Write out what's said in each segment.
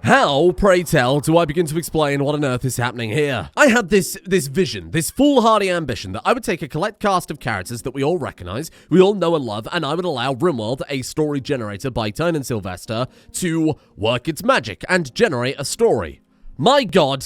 How, pray tell, do I begin to explain what on earth is happening here? I had this vision, this foolhardy ambition that I would take a collect cast of characters that we all recognize, we all know and love, and I would allow Rimworld, a story generator by Tyne and Sylvester, to work its magic and generate a story. My god,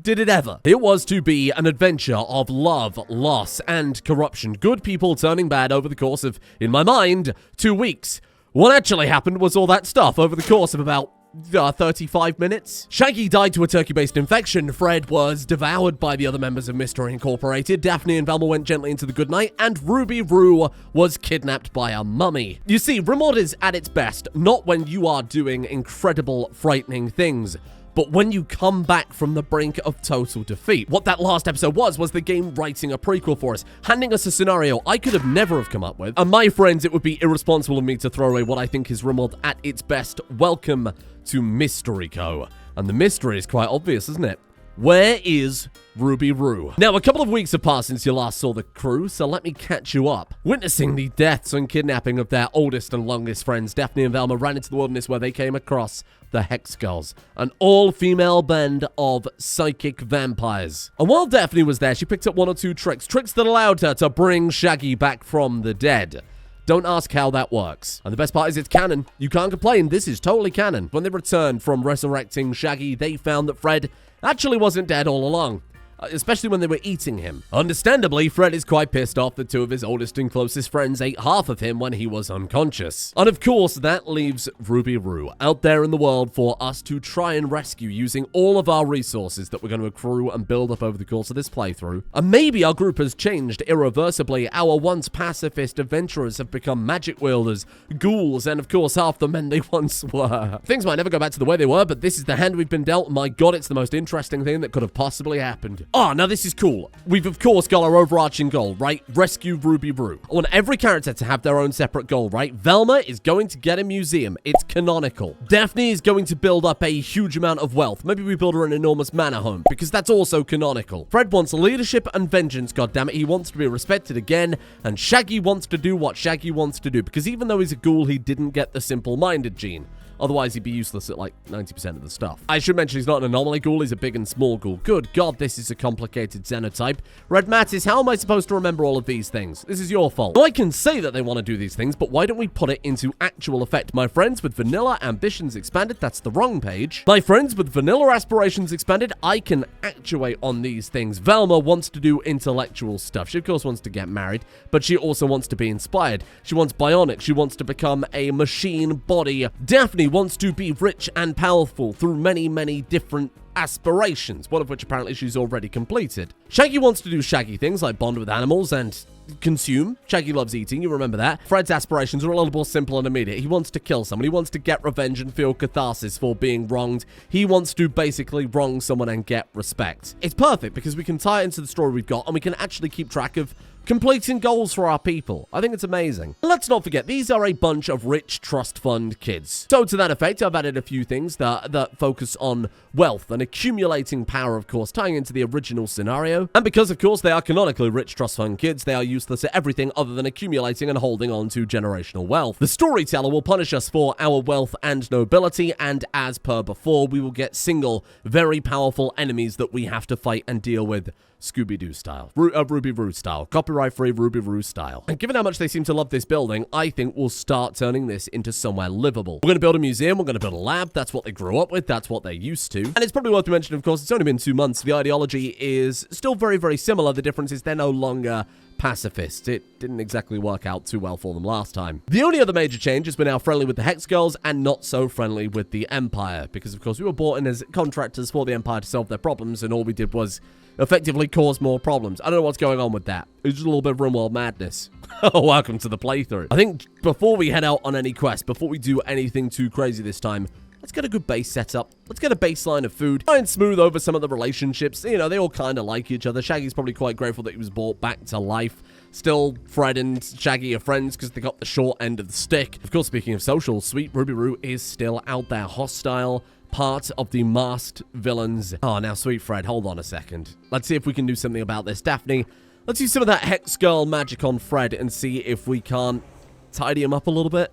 did it ever. It was to be an adventure of love, loss, and corruption. Good people turning bad over the course of, in my mind, 2 weeks. What actually happened was all that stuff over the course of about 35 minutes. Shaggy died to a turkey-based infection, Fred was devoured by the other members of Mystery Incorporated, Daphne and Velma went gently into the good night, and Ruby Roo was kidnapped by a mummy. You see, Rimworld is at its best, not when you are doing incredible, frightening things, but when you come back from the brink of total defeat. What that last episode was the game writing a prequel for us, handing us a scenario I could have never have come up with. And my friends, it would be irresponsible of me to throw away what I think is Rimworld at its best. Welcome to Mystery Co. And the mystery is quite obvious, isn't it? Where is Ruby Roo? Now, a couple of weeks have passed since you last saw the crew, so let me catch you up. Witnessing the deaths and kidnapping of their oldest and longest friends, Daphne and Velma ran into the wilderness where they came across the Hex Girls, an all-female band of psychic vampires. And while Daphne was there, she picked up one or two tricks that allowed her to bring Shaggy back from the dead. Don't ask how that works. And the best part is it's canon. You can't complain. This is totally canon. When they returned from resurrecting Shaggy, they found that Fred actually wasn't dead all along. Especially when they were eating him. Understandably, Fred is quite pissed off that two of his oldest and closest friends ate half of him when he was unconscious. And of course, that leaves Ruby Roo out there in the world for us to try and rescue using all of our resources that we're going to accrue and build up over the course of this playthrough. And maybe our group has changed irreversibly. Our once pacifist adventurers have become magic wielders, ghouls, and of course half the men they once were. Things might never go back to the way they were, but this is the hand we've been dealt. My god, it's the most interesting thing that could have possibly happened. Oh, now this is cool. We've, of course, got our overarching goal, right? Rescue Ruby Roo. I want every character to have their own separate goal, right? Velma is going to get a museum. It's canonical. Daphne is going to build up a huge amount of wealth. Maybe we build her an enormous manor home, because that's also canonical. Fred wants leadership and vengeance, goddammit. He wants to be respected again, and Shaggy wants to do what Shaggy wants to do, because even though he's a ghoul, he didn't get the simple-minded gene. Otherwise, he'd be useless at like 90% of the stuff. I should mention he's not an anomaly ghoul, he's a big and small ghoul. Good God, this is a complicated xenotype. Red Mattis, how am I supposed to remember all of these things? This is your fault. So I can say that they want to do these things, but why don't we put it into actual effect? My friends with vanilla ambitions expanded, that's the wrong page. My friends with vanilla aspirations expanded, I can actuate on these things. Velma wants to do intellectual stuff. She, of course, wants to get married, but she also wants to be inspired. She wants bionic. She wants to become a machine body. Daphne wants to be rich and powerful through many, many different aspirations, one of which apparently she's already completed. Shaggy wants to do Shaggy things like bond with animals and consume. Shaggy loves eating, you remember that. Fred's aspirations are a little more simple and immediate. He wants to kill someone. He wants to get revenge and feel catharsis for being wronged. He wants to basically wrong someone and get respect. It's perfect because we can tie it into the story we've got and we can actually keep track of completing goals for our people. I think it's amazing. Let's not forget, these are a bunch of rich trust fund kids. So to that effect, I've added a few things that focus on wealth and accumulating power, of course, tying into the original scenario. And because, of course, they are canonically rich trust fund kids, they are useless at everything other than accumulating and holding on to generational wealth. The storyteller will punish us for our wealth and nobility, and as per before, we will get single, very powerful enemies that we have to fight and deal with. Scooby-Doo style. Ruby Roo style. Copyright-free Ruby Roo style. And given how much they seem to love this building, I think we'll start turning this into somewhere livable. We're going to build a museum. We're going to build a lab. That's what they grew up with. That's what they're used to. And it's probably worth mentioning, of course, it's only been 2 months. The ideology is still very, very similar. The difference is they're no longer pacifists. It didn't exactly work out too well for them last time. The only other major change is we're now friendly with the Hex Girls and not so friendly with the Empire. Because, of course, we were brought in as contractors for the Empire to solve their problems, and all we did was effectively cause more problems. I don't know what's going on with that. It's just a little bit of Rimworld madness. Welcome to the playthrough. I think before we head out on any quest, before we do anything too crazy this time, let's get a good base set up. Let's get a baseline of food. Try and smooth over some of the relationships. You know, they all kind of like each other. Shaggy's probably quite grateful that he was brought back to life. Still, Fred and Shaggy are friends because they got the short end of the stick. Of course, speaking of social, sweet Ruby Roo is still out there, hostile part of the masked villains. Oh, now, sweet Fred, hold on a second. Let's see if we can do something about this. Daphne, let's use some of that Hex Girl magic on Fred and see if we can't tidy him up a little bit.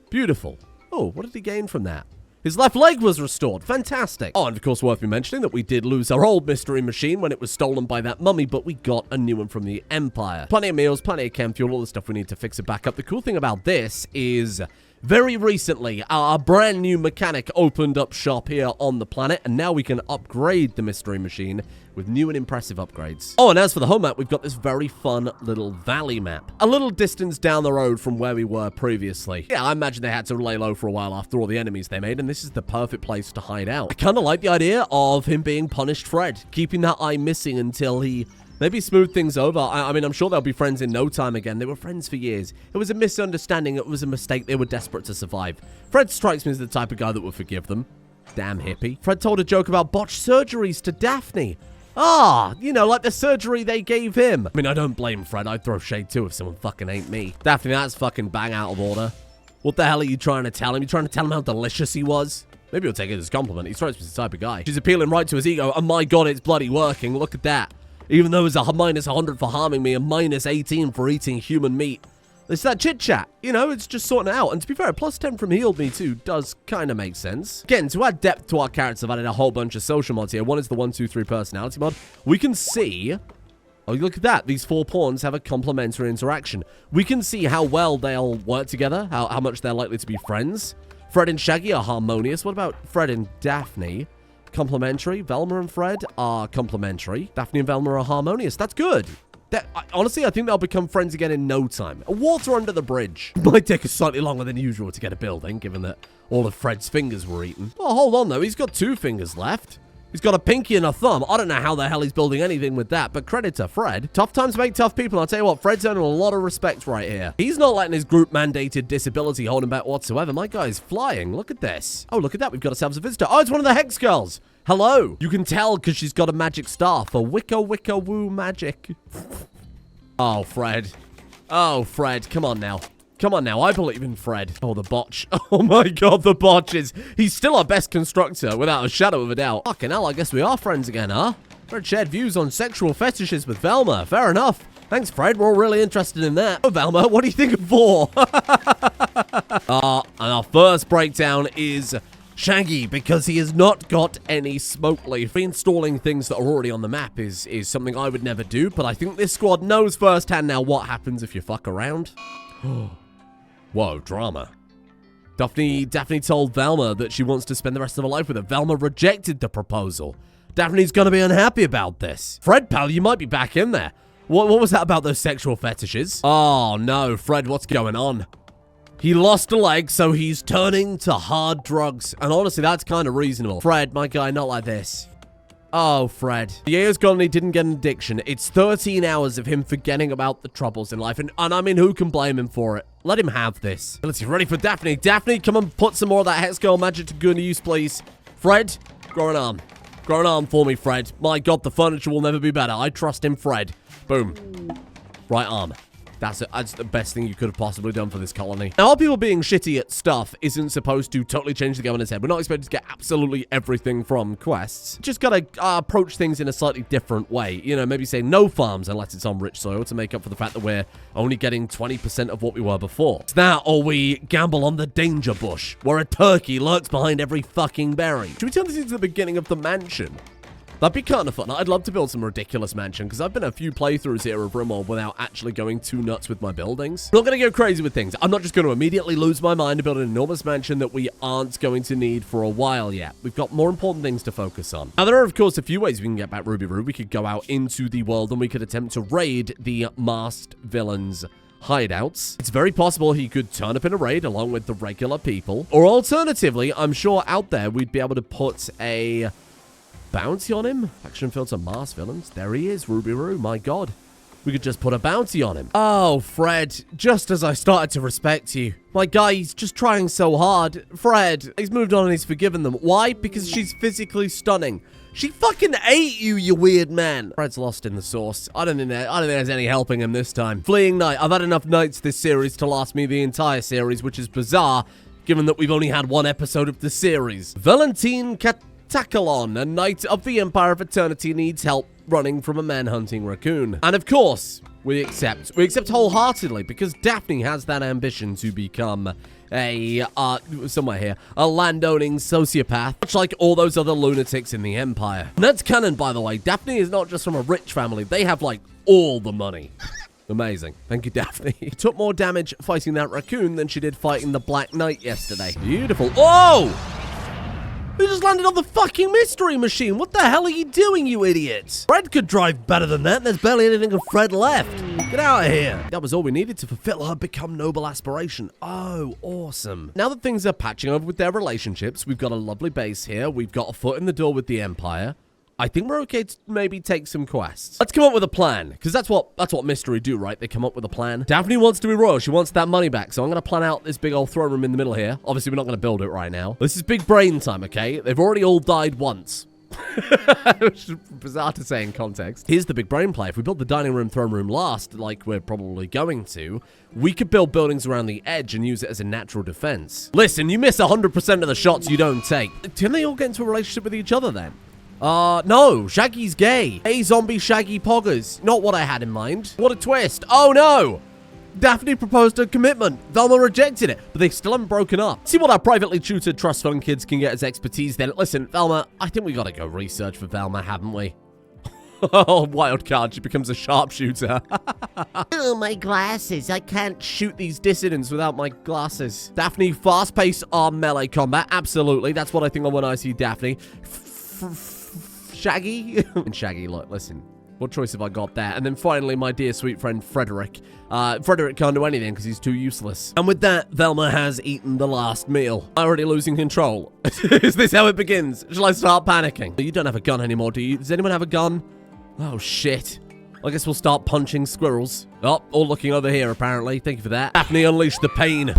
Beautiful. Oh, what did he gain from that? His left leg was restored. Fantastic. Oh, and of course, worth me mentioning that we did lose our old mystery machine when it was stolen by that mummy, but we got a new one from the Empire. Plenty of meals, plenty of chem fuel, all the stuff we need to fix it back up. The cool thing about this is very recently, our brand new mechanic opened up shop here on the planet, and now we can upgrade the mystery machine with new and impressive upgrades. Oh, and as for the home map, we've got this very fun little valley map. A little distance down the road from where we were previously. Yeah, I imagine they had to lay low for a while after all the enemies they made, and this is the perfect place to hide out. I kind of like the idea of him being punished Fred, keeping that eye missing until he maybe smooth things over. I mean, I'm sure they'll be friends in no time again. They were friends for years. It was a misunderstanding. It was a mistake. They were desperate to survive. Fred strikes me as the type of guy that would forgive them. Damn hippie. Fred told a joke about botched surgeries to Daphne. Ah, you know, like the surgery they gave him. I mean, I don't blame Fred. I'd throw shade too if someone fucking ain't me. Daphne, that's fucking bang out of order. What the hell are you trying to tell him? You trying to tell him how delicious he was? Maybe he'll take it as a compliment. He strikes me as the type of guy. She's appealing right to his ego, and my god, it's bloody working. Look at that. Even though it's a minus 100 for harming me and minus 18 for eating human meat. It's that chit-chat. You know, it's just sorting it out. And to be fair, plus 10 from healed me too does kind of make sense. Again, to add depth to our characters, I've added a whole bunch of social mods here. One is the 1, 2, 3 personality mod. We can see... Oh, look at that. These 4 pawns have a complementary interaction. We can see how well they'll work together, how much they're likely to be friends. Fred and Shaggy are harmonious. What about Fred and Daphne? Complementary. Velma and Fred are complementary. Daphne and Velma are harmonious. That's good. Honestly, I think they'll become friends again in no time. Water under the bridge. Might take us slightly longer than usual to get a building, given that all of Fred's fingers were eaten. Oh, hold on, though. He's got 2 fingers left. He's got a pinky and a thumb. I don't know how the hell he's building anything with that, but credit to Fred. Tough times make tough people. I'll tell you what, Fred's earning a lot of respect right here. He's not letting his group-mandated disability hold him back whatsoever. My guy's flying. Look at this. Oh, look at that. We've got ourselves a visitor. Oh, it's one of the Hex Girls. Hello. You can tell because she's got a magic staff. A wicca-wicca-woo magic. Oh, Fred. Oh, Fred. Come on now. Come on now. I believe in Fred. Oh, the botch. Oh, my God. The botches. He's still our best constructor, without a shadow of a doubt. Fucking hell. I guess we are friends again, huh? Fred shared views on sexual fetishes with Velma. Fair enough. Thanks, Fred. We're all really interested in that. Oh, Velma, what do you think of 4? And our first breakdown is Shaggy, because he has not got any smoke leaf. Reinstalling things that are already on the map is something I would never do, but I think this squad knows firsthand now what happens if you fuck around. Whoa, drama. Daphne told Velma that she wants to spend the rest of her life with her. Velma rejected the proposal. Daphne's gonna be unhappy about this. Fred, pal, you might be back in there. What was that about those sexual fetishes? Oh, no, Fred, what's going on? He lost a leg, so he's turning to hard drugs. And honestly, that's kind of reasonable. Fred, my guy, not like this. Oh, Fred. The years gone and he didn't get an addiction. It's 13 hours of him forgetting about the troubles in life. And I mean, who can blame him for it? Let him have this. Let's get ready for Daphne. Daphne, come and put some more of that Hex Girl magic to good use, please. Fred, grow an arm. Grow an arm for me, Fred. My God, the furniture will never be better. I trust him, Fred. Boom. Right arm. That's the best thing you could have possibly done for this colony. Now, our people being shitty at stuff isn't supposed to totally change the governor's head. We're not expected to get absolutely everything from quests. Just gotta approach things in a slightly different way. You know, maybe say no farms unless it's on rich soil to make up for the fact that we're only getting 20% of what we were before. It's that, or we gamble on the danger bush, where a turkey lurks behind every fucking berry. Should we turn this into the beginning of the mansion? That'd be kind of fun. I'd love to build some ridiculous mansion, because I've been a few playthroughs here of Rimworld without actually going too nuts with my buildings. I'm not going to go crazy with things. I'm not just going to immediately lose my mind and build an enormous mansion that we aren't going to need for a while yet. We've got more important things to focus on. Now, there are, of course, a few ways we can get back Ruby Roo. We could go out into the world and we could attempt to raid the masked villains' hideouts. It's very possible he could turn up in a raid along with the regular people. Or alternatively, I'm sure out there we'd be able to put a bounty on him. Action filter masked villains. There he is, Ruby Roo. My God. We could just put a bounty on him. Oh, Fred. Just as I started to respect you. My guy, he's just trying so hard. Fred, he's moved on and he's forgiven them. Why? Because she's physically stunning. She fucking ate you, you weird man. Fred's lost in the sauce. I don't think there's any helping him this time. Fleeing Night. I've had enough nights this series to last me the entire series, which is bizarre, given that we've only had one episode of the series. Valentine Katakalon, a knight of the Empire of Eternity, needs help running from a man-hunting raccoon. And of course, we accept. We accept wholeheartedly because Daphne has that ambition to become a, somewhere here, a landowning sociopath, much like all those other lunatics in the Empire. And that's canon, by the way. Daphne is not just from a rich family. They have, like, all the money. Amazing. Thank you, Daphne. She took more damage fighting that raccoon than she did fighting the Black Knight yesterday. Beautiful. Oh! We just landed on the fucking mystery machine. What the hell are you doing, you idiots? Fred could drive better than that. There's barely anything of Fred left. Get out of here. That was all we needed to fulfill her become noble aspiration. Oh, awesome. Now that things are patching over with their relationships, we've got a lovely base here. We've got a foot in the door with the Empire. I think we're okay to maybe take some quests. Let's come up with a plan, because that's what mystery do, right? They come up with a plan. Daphne wants to be royal. She wants that money back, so I'm going to plan out this big old throne room in the middle here. Obviously, we're not going to build it right now. This is big brain time, okay? They've already all died once. Which is bizarre to say in context. Here's the big brain play. If we build the dining room, throne room last, like we're probably going to, we could build buildings around the edge and use it as a natural defense. Listen, you miss 100% of the shots you don't take. Can they all get into a relationship with each other then? No, Shaggy's gay. Hey, zombie Shaggy poggers. Not what I had in mind. What a twist. Oh, no. Daphne proposed a commitment. Velma rejected it, but they still haven't broken up. See what our privately tutored trust fund kids can get as expertise then. Listen, Velma, I think we gotta go research for Velma, haven't we? Oh, wild card. She becomes a sharpshooter. Oh, my glasses. I can't shoot these dissidents without my glasses. Daphne, fast-paced arm melee combat. Absolutely. That's what I think of when I see Daphne. Shaggy? And Shaggy, look, listen. What choice have I got there? And then finally, my dear sweet friend, Frederick. Frederick can't do anything because he's too useless. And with that, Velma has eaten the last meal. I'm already losing control. Is this how it begins? Shall I start panicking? You don't have a gun anymore, do you? Does anyone have a gun? Oh, shit. I guess we'll start punching squirrels. Oh, all looking over here, apparently. Thank you for that. Daphne, unleash the pain.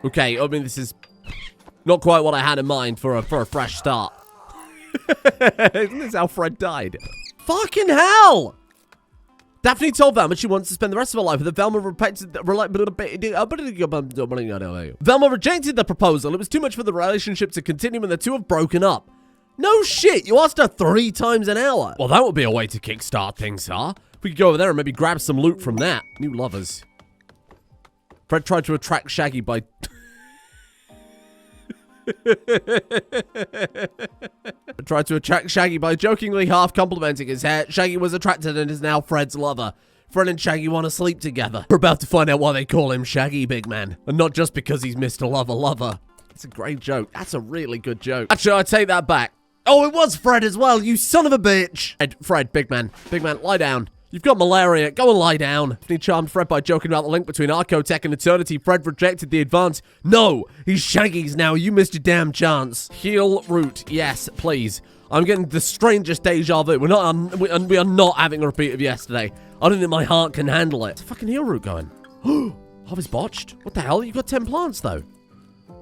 Okay, I mean, this is not quite what I had in mind for a fresh start. Isn't this how Fred died? Fucking hell! Daphne told Velma she wants to spend the rest of her life with her. Velma rejected the proposal. It was too much for the relationship to continue and the two have broken up. No shit, you asked her 3 times an hour. Well, that would be a way to kickstart things, huh? We could go over there and maybe grab some loot from that. New lovers. Fred tried to attract Shaggy by... tried to attract Shaggy by jokingly half complimenting his hair. Shaggy was attracted and is now Fred's lover. Fred and Shaggy want to sleep together. We're about to find out why they call him Shaggy, big man. And not just because he's Mr. Lover. It's a great joke. That's a really good joke. Actually, I take that back. Oh, it was Fred as well, you son of a bitch. Fred, big man, lie down. You've got malaria. Go and lie down. Daphne charmed Fred by joking about the link between Arcotech and Eternity. Fred rejected the advance. No, he's Shaggy's now. You missed your damn chance. Heal root. Yes, please. I'm getting the strangest deja vu. We are not having a repeat of yesterday. I don't think my heart can handle it. It's a fucking heal root going. Harvest botched? What the hell? You've got 10 plants, though.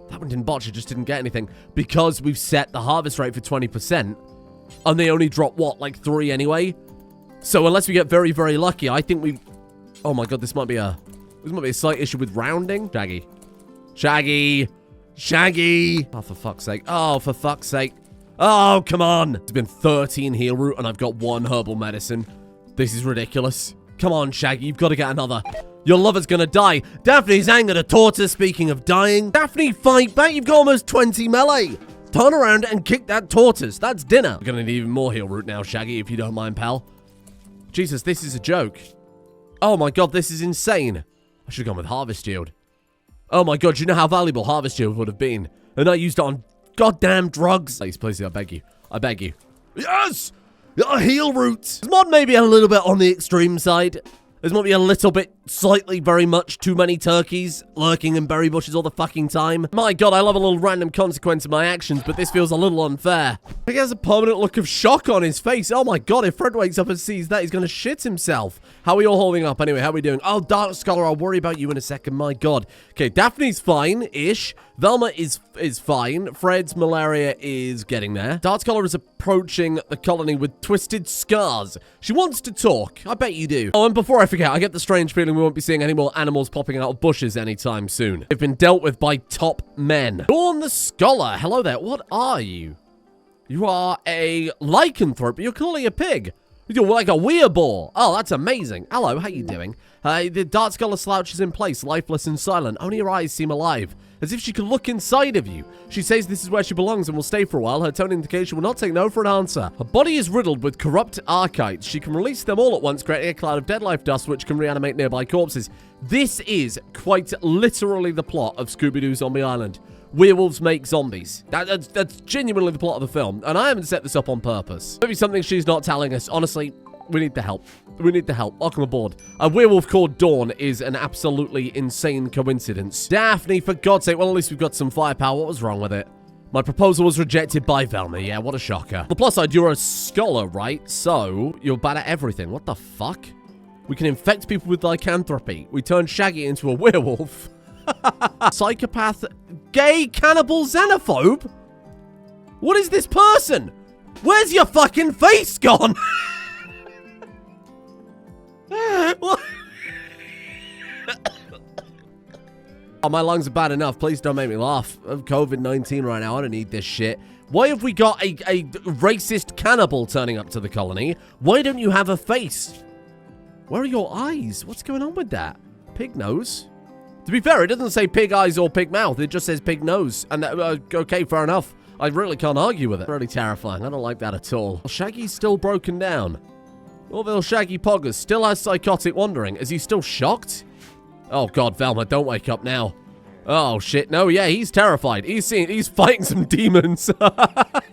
That one didn't botch. It just didn't get anything. Because we've set the harvest rate for 20%. And they only drop, what, like 3 anyway? So unless we get very, very lucky, I think we... Oh my god, this might be a slight issue with rounding. Shaggy. Oh, for fuck's sake. Oh, come on. It's been 13 heal root and I've got 1 herbal medicine. This is ridiculous. Come on, Shaggy, you've got to get another. Your lover's gonna die. Daphne's angered a tortoise, speaking of dying. Daphne, fight back. You've got almost 20 melee. Turn around and kick that tortoise. That's dinner. We're gonna need even more heal root now, Shaggy, if you don't mind, pal. Jesus, this is a joke. Oh my god, this is insane. I should have gone with Harvest Yield. Oh my god, you know how valuable Harvest Yield would have been. And I used it on goddamn drugs. Please, I beg you. Yes! Heal roots. This mod may be a little bit on the extreme side. There's might be a little bit, slightly, very much too many turkeys lurking in berry bushes all the fucking time. My god, I love a little random consequence of my actions, but this feels a little unfair. He has a permanent look of shock on his face. Oh my god, if Fred wakes up and sees that, he's gonna shit himself. How are we all holding up anyway? How are we doing? Oh, Dark Scholar, I'll worry about you in a second. My god. Okay, Daphne's fine-ish. Velma is fine. Fred's malaria is getting there. Dartscollar is approaching the colony with twisted scars. She wants to talk. I bet you do. Oh, and before I forget, I get the strange feeling we won't be seeing any more animals popping out of bushes anytime soon. They've been dealt with by top men. Dawn the Scholar. Hello there. What are you? You are a lycanthrope, but you're clearly a pig. You're like a weirboar. Oh, that's amazing. Hello, how you doing? The Dartscollar slouches in place, lifeless and silent. Only her eyes seem alive, as if she could look inside of you. She says this is where she belongs and will stay for a while. Her tone indication will not take no for an answer. Her body is riddled with corrupt archites. She can release them all at once, creating a cloud of dead life dust which can reanimate nearby corpses. This is quite literally the plot of Scooby-Doo Zombie Island. Werewolves make zombies. That's genuinely the plot of the film, and I haven't set this up on purpose. Maybe something she's not telling us. Honestly, we need the help. We need the help. Welcome aboard. A werewolf called Dawn is an absolutely insane coincidence. Daphne, for God's sake, well, at least we've got some firepower. What was wrong with it? My proposal was rejected by Velma. Yeah, what a shocker. The plus side, you're a scholar, right? So, you're bad at everything. What the fuck? We can infect people with lycanthropy. We turn Shaggy into a werewolf. Psychopath, gay, cannibal, xenophobe? What is this person? Where's your fucking face gone? What? Oh, my lungs are bad enough. Please don't make me laugh. I'm COVID-19 right now. I don't need this shit. Why have we got a racist cannibal turning up to the colony? Why don't you have a face? Where are your eyes? What's going on with that? Pig nose? To be fair, it doesn't say pig eyes or pig mouth. It just says pig nose. And okay, fair enough. I really can't argue with it. Really terrifying. I don't like that at all. Shaggy's still broken down. Orville Shaggy Poggers still has psychotic wandering. Is he still shocked? Oh God, Velma, don't wake up now. Oh shit, no, yeah, he's terrified. He's fighting some demons.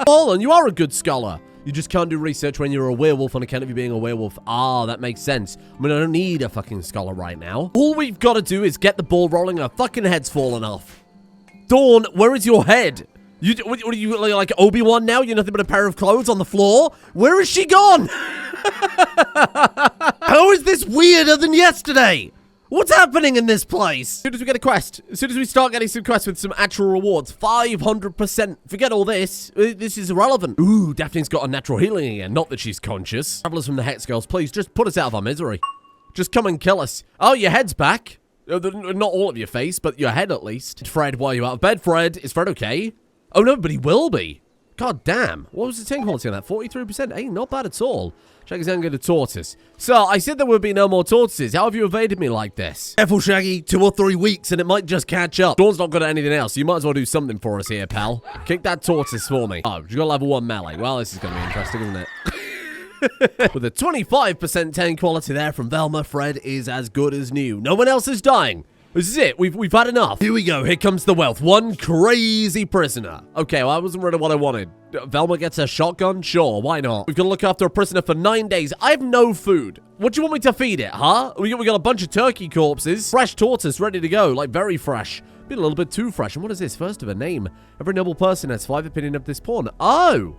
Orlan, you are a good scholar. You just can't do research when you're a werewolf on account of you being a werewolf. Ah, that makes sense. I mean, I don't need a fucking scholar right now. All we've got to do is get the ball rolling and her fucking head's fallen off. Dawn, where is your head? What are you, like Obi-Wan now? You're nothing but a pair of clothes on the floor? Where is she gone? How is this weirder than yesterday? What's happening in this place? As soon as we get a quest, as soon as we start getting some quests with some actual rewards, 500%. Forget all this. This is irrelevant. Ooh, Daphne's got a natural healing again. Not that she's conscious. Travelers from the Hex Girls, please just put us out of our misery. Just come and kill us. Oh, your head's back. Not all of your face, but your head at least. Fred, why are you out of bed, Fred? Is Fred okay? Oh, no, but he will be. God damn. What was the tin quality on that? 43%? Hey, not bad at all. Shaggy's anger to tortoise. So, I said there would be no more tortoises. How have you evaded me like this? Careful, Shaggy. 2 or 3 weeks and it might just catch up. Dawn's not good at anything else. You might as well do something for us here, pal. Kick that tortoise for me. Oh, you got level 1 melee. Well, this is going to be interesting, isn't it? With a 25% 10 quality there from Velma, Fred is as good as new. No one else is dying. This is it. We've had enough. Here we go. Here comes the wealth. One crazy prisoner. Okay, well, that wasn't really what I wanted. Velma gets a shotgun? Sure, why not? We've got to look after a prisoner for 9 days. I have no food. What do you want me to feed it, huh? We got a bunch of turkey corpses. Fresh tortoise ready to go. Like, very fresh. Been a little bit too fresh. And what is this? First of a name. Every noble person has 5 opinion of this pawn. Oh!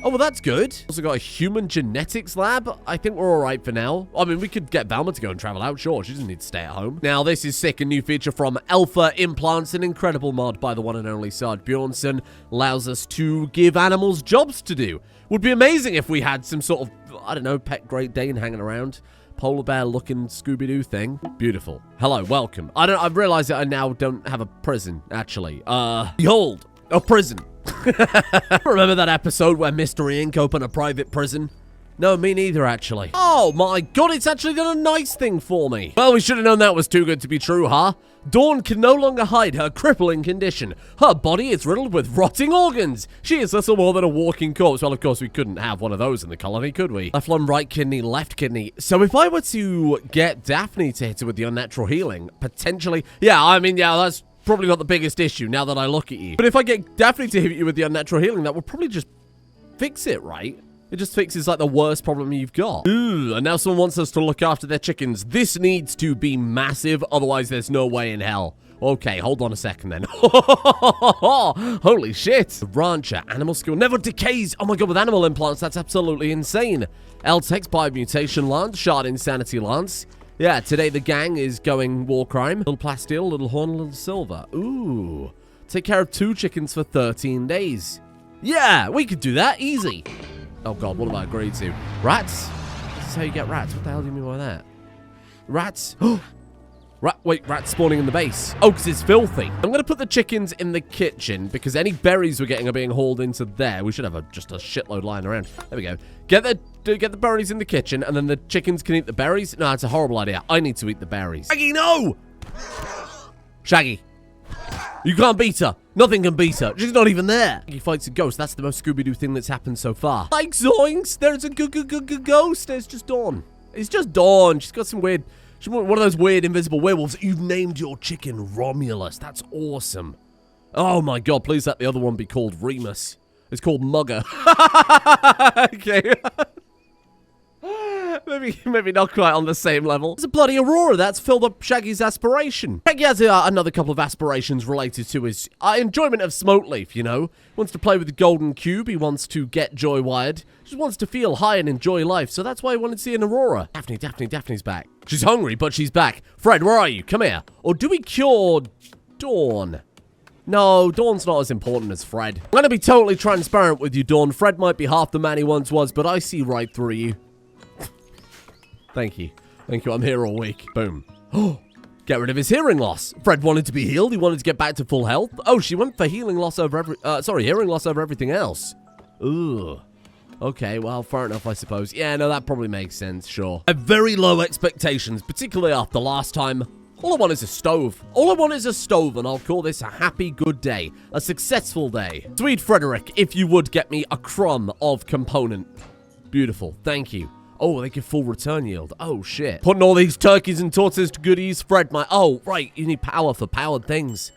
Oh, well, that's good. Also got a human genetics lab. I think we're all right for now. I mean, we could get Velma to go and travel out. Sure, she doesn't need to stay at home. Now, this is sick. A new feature from Alpha Implants, an incredible mod by the one and only Sarg Bjornson. Allows us to give animals jobs to do. Would be amazing if we had some sort of, I don't know, pet Great Dane hanging around. Polar bear looking Scooby-Doo thing. Beautiful. Hello, welcome. I've realized that I now don't have a prison, actually. Behold, a prison. Remember that episode where Mystery Inc. opened a private prison? No, me neither, actually. Oh my God, it's actually done a nice thing for me. Well, we should have known that was too good to be true, huh? Dawn can no longer hide her crippling condition. Her body is riddled with rotting organs. She is little more than a walking corpse. Well, of course, we couldn't have one of those in the colony, could we? Left lung, right kidney, left kidney. So if I were to get Daphne to hit her with the unnatural healing, potentially... Yeah, I mean, yeah, that's probably not the biggest issue now that I look at you. But if I get Daphne to hit you with the unnatural healing, that would probably just fix it, right? It just fixes, like, the worst problem you've got. Ooh, and now someone wants us to look after their chickens. This needs to be massive, otherwise there's no way in hell. Okay, hold on a second then. Holy shit. The rancher, animal skill never decays. Oh my God, with animal implants, that's absolutely insane. L-Tex, Biomutation Lance, Shard Insanity Lance. Yeah, today the gang is going war crime. Little plasteel, little horn, little silver. Ooh. Take care of 2 chickens for 13 days. Yeah, we could do that. Easy. Oh, God, what have I agreed to? Rats? This is how you get rats. What the hell do you mean by that? Rats? Wait, rats spawning in the base. Oh, because it's filthy. I'm going to put the chickens in the kitchen because any berries we're getting are being hauled into there. We should have just a shitload lying around. There we go. Get the berries in the kitchen and then the chickens can eat the berries. No, it's a horrible idea. I need to eat the berries. Shaggy, no! Shaggy. You can't beat her. Nothing can beat her. She's not even there. He fights a ghost. That's the most Scooby-Doo thing that's happened so far. Like zoinks, there's a ghost. It's just Dawn. It's just Dawn. She's got some weird... She's one of those weird invisible werewolves. You've named your chicken Romulus. That's awesome. Oh my God, please let the other one be called Remus. It's called Mugger. Okay. Maybe not quite on the same level. There's a bloody Aurora that's filled up Shaggy's aspiration. Shaggy has another couple of aspirations related to his enjoyment of Smokeleaf, you know. Wants to play with the golden cube. He wants to get joy wired. Just wants to feel high and enjoy life. So that's why he wanted to see an Aurora. Daphne's back. She's hungry, but she's back. Fred, where are you? Come here. Or do we cure Dawn? No, Dawn's not as important as Fred. I'm going to be totally transparent with you, Dawn. Fred might be half the man he once was, but I see right through you. Thank you. Thank you. I'm here all week. Boom. Oh, get rid of his hearing loss. Fred wanted to be healed. He wanted to get back to full health. Oh, she went for hearing loss over everything else. Ooh. Okay, well, fair enough, I suppose. Yeah, no, that probably makes sense, sure. I have very low expectations, particularly after last time. All I want is a stove. All I want is a stove, and I'll call this a happy, good day. A successful day. Sweet Frederick, if you would get me a crumb of component. Beautiful. Thank you. Oh, they give full return yield. Oh, shit. Putting all these turkeys and tortoises to good use, Fred, Oh, right, you need power for powered things.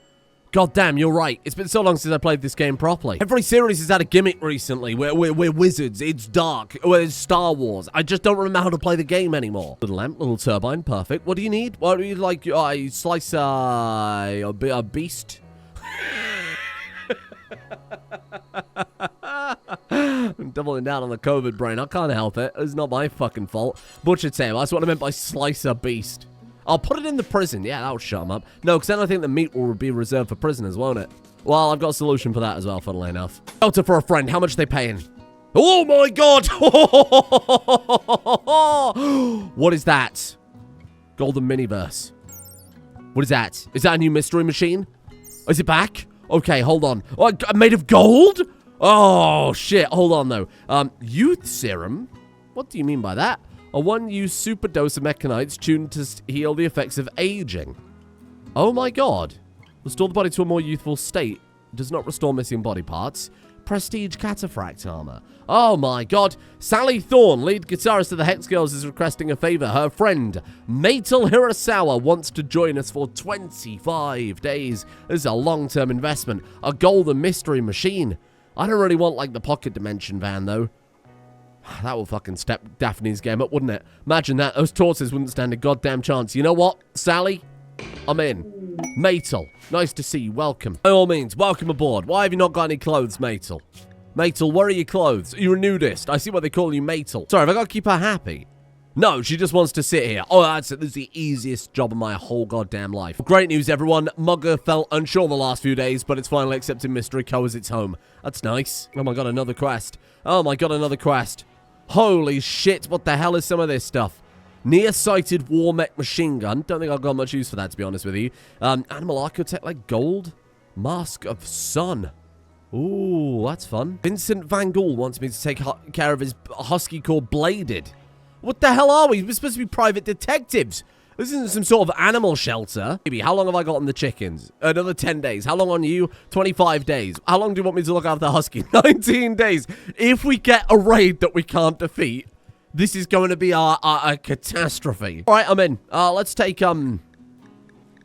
God damn, you're right. It's been so long since I played this game properly. Every series has had a gimmick recently. We're wizards. It's dark. It's Star Wars. I just don't remember how to play the game anymore. Little lamp, little turbine. Perfect. What do you need? What do you like? Slice a beast? I'm doubling down on the COVID brain. I can't help it. It's not my fucking fault. Butcher tail. That's what I meant by slice a beast. I'll put it in the prison. Yeah, that'll shut him up. No, because then I think the meat will be reserved for prisoners, won't it? Well, I've got a solution for that as well, funnily enough. Shelter for a friend. How much are they paying? Oh, my God. What is that? Golden Miniverse. What is that? Is that a new mystery machine? Is it back? Okay, hold on. Oh, made of gold? Oh, shit. Hold on, though. Youth serum? What do you mean by that? A one-use super dose of mechanites tuned to heal the effects of aging. Oh my God. Restore the body to a more youthful state. Does not restore missing body parts. Prestige cataphract armor. Oh my God. Sally Thorne, lead guitarist of the Hex Girls, is requesting a favor. Her friend, Matel Hirasawa, wants to join us for 25 days. This is a long-term investment. A golden mystery machine. I don't really want, like, the pocket dimension van, though. That will fucking step Daphne's game up, wouldn't it? Imagine that. Those tortoises wouldn't stand a goddamn chance. You know what, Sally? I'm in. Matel, nice to see you. Welcome. By all means, welcome aboard. Why have you not got any clothes, Matel? Matel, where are your clothes? You're a nudist. I see why they call you Matel. Sorry, have I got to keep her happy? No, she just wants to sit here. Oh, that's it. This is the easiest job of my whole goddamn life. Well, great news, everyone. Mugger felt unsure the last few days, but it's finally accepted Mystery Co. as its home. That's nice. Oh my God, another quest. Oh my God, another quest. Holy shit, what the hell is some of this stuff? Near-sighted war mech machine gun. Don't think I've got much use for that, to be honest with you. Animal architect like gold. Mask of sun. Ooh, that's fun. Vincent Van Gogh wants me to take care of his husky called Bladed. What the hell are we? We're supposed to be private detectives. This isn't some sort of animal shelter. Maybe, how long have I got on the chickens? Another 10 days. How long on you? 25 days. How long do you want me to look after the husky? 19 days. If we get a raid that we can't defeat, this is going to be a catastrophe. All right, I'm in. Let's take, Oh,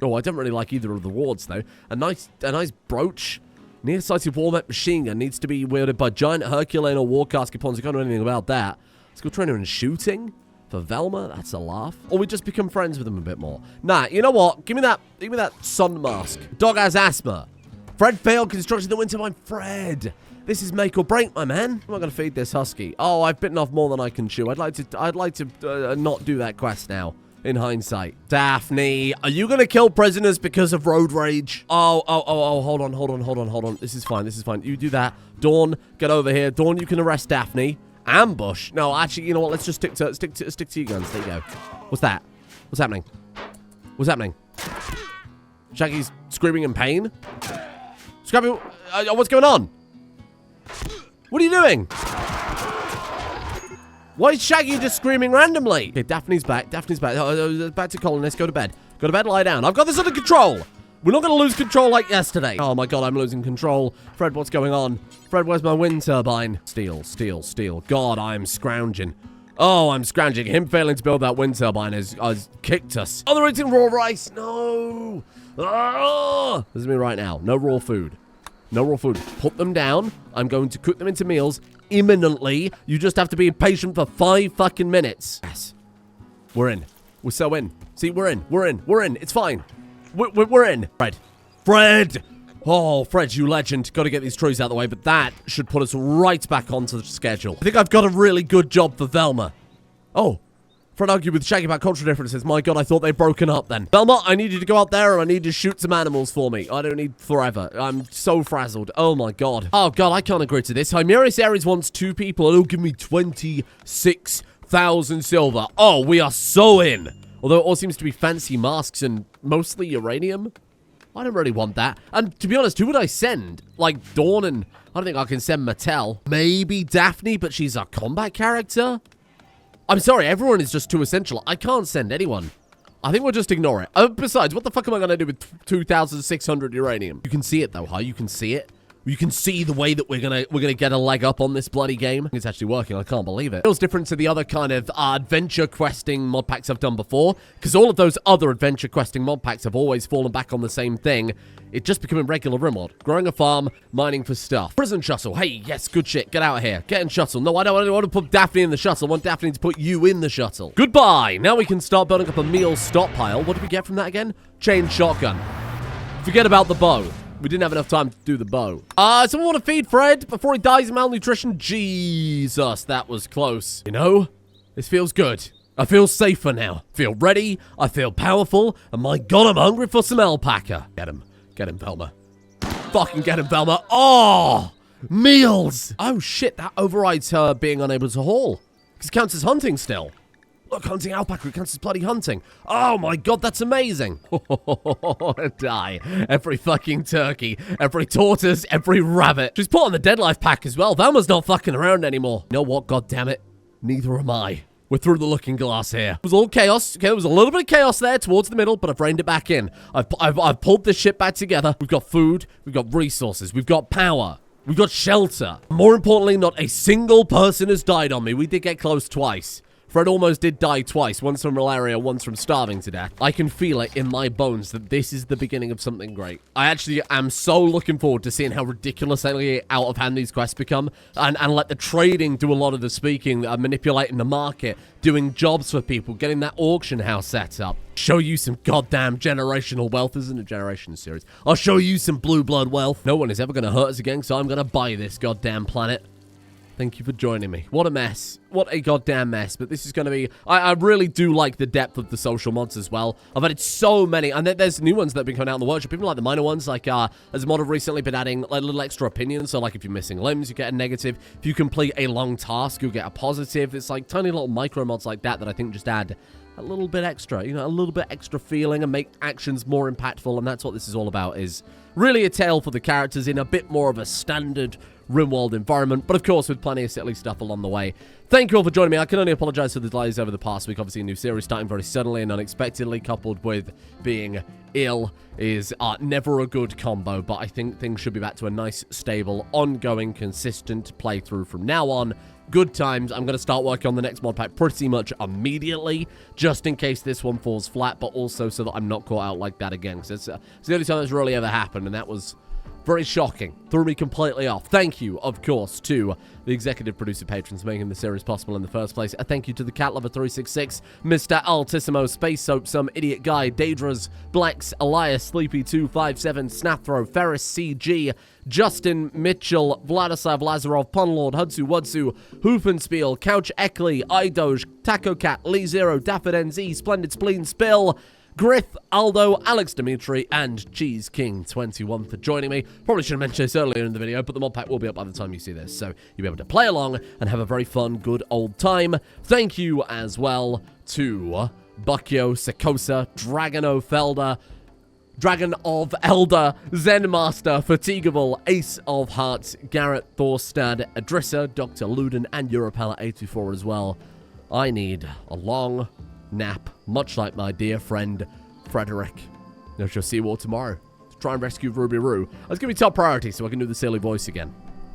I don't really like either of the wards, though. A nice brooch. Near-sighted war machine gun needs to be wielded by giant Herculean or war casket pawns. I can't know anything about that. Let's go trainer in shooting. For Velma, that's a laugh. Or we just become friends with him a bit more. Nah, you know what? Give me that sun mask. Dog has asthma. Fred failed construction the winter mine. Fred, this is make or break, my man. I'm not gonna feed this husky. Oh, I've bitten off more than I can chew. I'd like to not do that quest now. in hindsight. Daphne, are you gonna kill prisoners because of road rage? Oh, hold on. This is fine. You do that. Dawn, get over here. Dawn, you can arrest Daphne. Ambush? No, actually, you know what? Let's just stick to your guns. There you go. What's that? What's happening? What's happening? Shaggy's screaming in pain? Scrappy, what's going on? What are you doing? Why is Shaggy just screaming randomly? Okay, Daphne's back. Back to colonists. Go to bed. Lie down. I've got this under control. We're not going to lose control like yesterday. Oh my god, I'm losing control. Fred, what's going on? Fred, where's my wind turbine? Steel. God, I'm scrounging. Oh, I'm scrounging. Him failing to build that wind turbine has kicked us. Oh, they're eating raw rice. No. This is me right now. No raw food. Put them down. I'm going to cook them into meals imminently. You just have to be patient for 5 fucking minutes. Yes. We're in. We're so in. See, we're in. It's fine. We're in. Fred. Oh, Fred, you legend. Got to get these trees out of the way, but that should put us right back onto the schedule. I think I've got a really good job for Velma. Oh. Fred argued with Shaggy about cultural differences. My god, I thought they'd broken up then. Velma, I need you to go out there and I need you to shoot some animals for me. I don't need forever. I'm so frazzled. Oh my god. Oh god, I can't agree to this. Chimerius Ares wants 2 people and it'll give me 26,000 silver. Oh, we are so in. Although it all seems to be fancy masks and mostly uranium. I don't really want that. And to be honest, who would I send? Like Dawn and... I don't think I can send Mattel. Maybe Daphne, but she's a combat character? I'm sorry, everyone is just too essential. I can't send anyone. I think we'll just ignore it. Besides, what the fuck am I going to do with 2,600 uranium? You can see it, though, huh? You can see it. You can see the way that we're gonna get a leg up on this bloody game. It's actually working. I can't believe it. It feels different to the other kind of adventure questing mod packs I've done before, because all of those other adventure questing mod packs have always fallen back on the same thing. It just becoming regular Rimworld. Growing a farm, mining for stuff. Prison shuttle. Hey, yes, good shit. Get out of here. Get in shuttle. No, I don't want to put Daphne in the shuttle. I want Daphne to put you in the shuttle. Goodbye. Now we can start building up a meal stockpile. What did we get from that again? Chain shotgun. Forget about the bow. We didn't have enough time to do the bow. Someone want to feed Fred before he dies of malnutrition? Jesus, that was close. You know, this feels good. I feel safer now. I feel ready. I feel powerful. And my god, I'm hungry for some alpaca. Get him. Get him, Velma. Fucking get him, Velma. Oh, meals. Oh, shit. That overrides her being unable to haul. Because it counts as hunting still. Look, hunting alpaca, it counts as bloody hunting. Oh my god, that's amazing. Die. Every fucking turkey, every tortoise, every rabbit. She's put on the dead life pack as well. Velma's not fucking around anymore. You know what, god damn it? Neither am I. We're through the looking glass here. It was all chaos. Okay, there was a little bit of chaos there towards the middle, but I've reined it back in. I've pulled this shit back together. We've got food, we've got resources, we've got power. We've got shelter. More importantly, not a single person has died on me. We did get close twice. Fred almost did die twice, once from malaria, once from starving to death. I can feel it in my bones that this is the beginning of something great. I actually am so looking forward to seeing how ridiculously out of hand these quests become, and let the trading do a lot of the speaking, manipulating the market, doing jobs for people, getting that auction house set up. Show you some goddamn generational wealth. This isn't a generation series. I'll show you some blue blood wealth. No one is ever going to hurt us again, so I'm going to buy this goddamn planet. Thank you for joining me. What a mess. What a goddamn mess. But this is going to be... I really do like the depth of the social mods as well. I've added so many. And there's new ones that have been coming out in the workshop. Even like the minor ones. Like, as a mod have recently been adding like little extra opinions. So like if you're missing limbs, you get a negative. If you complete a long task, you'll get a positive. It's like tiny little micro mods like that I think just add a little bit extra. You know, a little bit extra feeling and make actions more impactful. And that's what this is all about, is really a tale for the characters in a bit more of a standard Rimworld environment, but of course with plenty of silly stuff along the way. Thank you all for joining me. I can only apologize for the delays over the past week. Obviously a new series starting very suddenly and unexpectedly, coupled with being ill, is never a good combo, but I think things should be back to a nice, stable, ongoing, consistent playthrough from now on. Good times. I'm going to start working on the next mod pack pretty much immediately, just in case this one falls flat, but also so that I'm not caught out like that again, because it's the only time that's really ever happened, and that was Very shocking. Threw me completely off. Thank you, of course, to the executive producer patrons making the series possible in the first place. A thank you to the Cat Lover 366, Mr. Altissimo, Space Soap, Some Idiot Guy, Daedras, Blacks, Elias, Sleepy 257, Snapthrow, Ferris CG, Justin Mitchell, Vladislav Lazarov, Punlord, Hudsu Wudsu, Hoofenspiel, Couch Eckley, Idoge, Taco Cat, Lee Zero, Daffod NZ, Splendid Spleen Spill, Griff, Aldo, Alex Dimitri, and Cheese King 21 for joining me. Probably should have mentioned this earlier in the video, but the mod pack will be up by the time you see this, so you'll be able to play along and have a very fun, good old time. Thank you as well to Buckyo, Sekosa, Dragono Felder, Dragon of Elder, Zen Master, Fatigable, Ace of Hearts, Garrett, Thorstad, Adrissa, Dr. Luden, and Europella824 as well. I need a long nap, much like my dear friend Frederick. I shall see you all tomorrow to try and rescue Ruby Roo. That's going to be top priority so I can do the silly voice again.